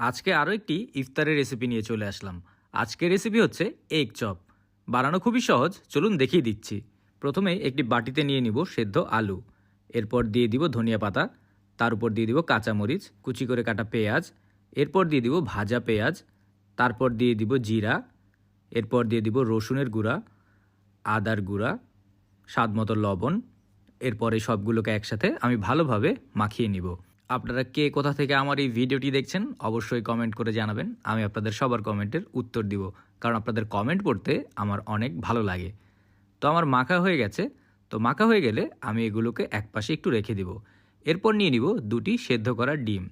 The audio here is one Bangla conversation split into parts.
আজকে আরও একটি ইফতারের রেসিপি নিয়ে চলে আসলাম। আজকের রেসিপি হচ্ছে এগ চপ। বানানো খুবই সহজ, চলুন দেখিয়ে দিচ্ছি। প্রথমে একটি বাটিতে নিয়ে নিব সেদ্ধ আলু, এরপর দিয়ে দিব ধনিয়া পাতা, তার উপর দিয়ে দিব কাঁচামরিচ, কুচি করে কাটা পেঁয়াজ, এরপর দিয়ে দিব ভাজা পেঁয়াজ, তারপর দিয়ে দিব জিরা, এরপর দিয়ে দিব রসুনের গুঁড়া, আদার গুঁড়া, স্বাদ মতো লবণ। এরপরে সবগুলোকে একসাথে আমি ভালোভাবে মাখিয়ে নিব। আপনারা কে কোথা থেকে আমার এই ভিডিওটি দেখছেন অবশ্যই কমেন্ট করে জানাবেন। আমি আপনাদের সবার কমেন্টের উত্তর দিব, কারণ আপনাদের কমেন্ট পড়তে আমার অনেক ভালো লাগে। তো আমার মাখা হয়ে গেছে। তো মাখা হয়ে গেলে আমি এগুলোকে একপাশে একটু রেখে দিব। এরপর নিয়ে নিব দুটি সেদ্ধ করা ডিম।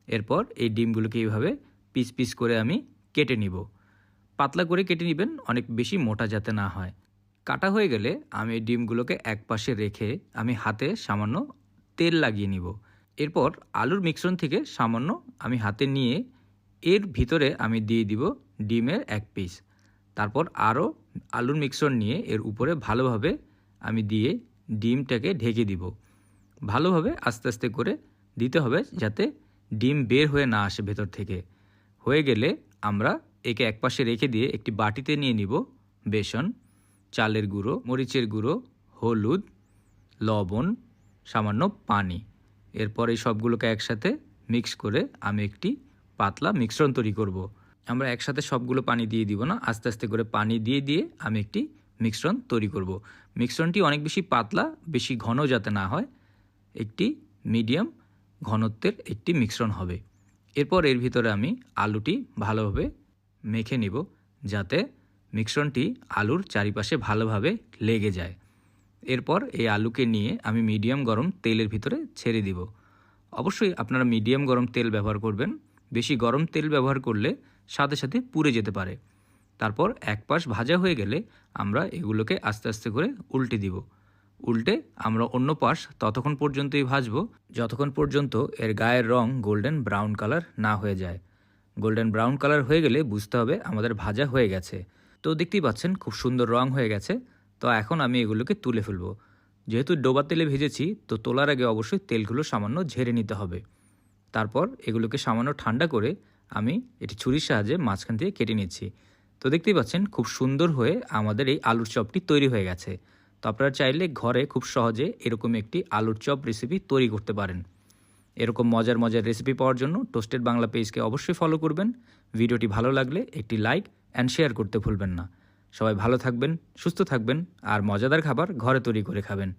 এরপর এই ডিমগুলোকে এইভাবে পিস পিস করে আমি কেটে নিব। পাতলা করে কেটে নেবেন, অনেক বেশি মোটা যাতে না হয়। কাটা হয়ে গেলে আমি এই ডিমগুলোকে একপাশে রেখে আমি হাতে সামান্য তেল লাগিয়ে নিব। এরপর আলুর মিশ্রণ থেকে সামান্য আমি হাতে নিয়ে এর ভিতরে আমি দিয়ে দিব ডিমের এক পিস। তারপর আরও আলুর মিশ্রণ নিয়ে এর উপরে ভালোভাবে আমি দিয়ে ডিমটাকে ঢেকে দিব। ভালোভাবে আস্তে আস্তে করে দিতে হবে যাতে ডিম বের হয়ে না আসে ভেতর থেকে। হয়ে গেলে আমরা একে একপাশে রেখে দিয়ে একটি বাটিতে নিয়ে নিব বেসন, চালের গুঁড়ো, মরিচের গুঁড়ো, হলুদ, লবণ, সামান্য পানি। এরপর এই সবগুলোকে একসাথে মিক্স করে আমি একটি পাতলা মিশ্রণ তৈরি করব। আমরা একসাথে সবগুলো পানি দিয়ে দিব না, আস্তে আস্তে করে পানি দিয়ে দিয়ে আমি একটি মিশ্রণ তৈরি করব। মিশ্রণটি অনেক বেশি পাতলা, বেশি ঘন যাতে না হয়, একটি মিডিয়াম ঘনত্বের একটি মিশ্রণ হবে। এরপর এর ভিতরে আমি আলুটি ভালোভাবে মেখে নিব যাতে মিশ্রণটি আলুর চারিপাশে ভালোভাবে লেগে যায়। এরপর এই আলুকে নিয়ে আমি মিডিয়াম গরম তেলের ভিতরে ছেড়ে দিব। অবশ্যই আপনারা মিডিয়াম গরম তেল ব্যবহার করবেন। বেশি গরম তেল ব্যবহার করলে সাথে সাথে পুড়ে যেতে পারে। তারপর এক পাশ ভাজা হয়ে গেলে আমরা এগুলোকে আস্তে আস্তে করে উল্টে দিব। উল্টে আমরা অন্য পাশ ততক্ষণ পর্যন্তই ভাজবো যতক্ষণ পর্যন্ত এর গায়ের রং গোল্ডেন ব্রাউন কালার না হয়ে যায়। গোল্ডেন ব্রাউন কালার হয়ে গেলে বুঝতে হবে আমাদের ভাজা হয়ে গেছে। তো দেখতেই পাচ্ছেন খুব সুন্দর রং হয়ে গেছে। তো এখন আমি এগুলোকে তুলে ফেলবো। যেহেতু ডোবা তেলে ভেজেছি, তো তোলার আগে অবশ্যই তেলগুলো সামান্য ঝেড়ে নিতে হবে। তারপর এগুলোকে সামান্য ঠান্ডা করে আমি এটি ছুরির সাহায্যে মাঝখান থেকে কেটে নিচ্ছি। তো দেখতেই পাচ্ছেন খুব সুন্দর হয়ে আমাদের এই আলুর চপটি তৈরি হয়ে গেছে। তো আপনারা চাইলে ঘরে খুব সহজে এরকম একটি আলুর চপ রেসিপি তৈরি করতে পারেন। এরকম মজার মজার রেসিপি পাওয়ার জন্য টোস্টেড বাংলা পেজকে অবশ্যই ফলো করবেন। ভিডিওটি ভালো লাগলে একটি লাইক অ্যান্ড শেয়ার করতে ভুলবেন না। সবাই ভালো থাকবেন, সুস্থ থাকবেন, আর মজাদার খাবার ঘরে তৈরি করে খাবেন।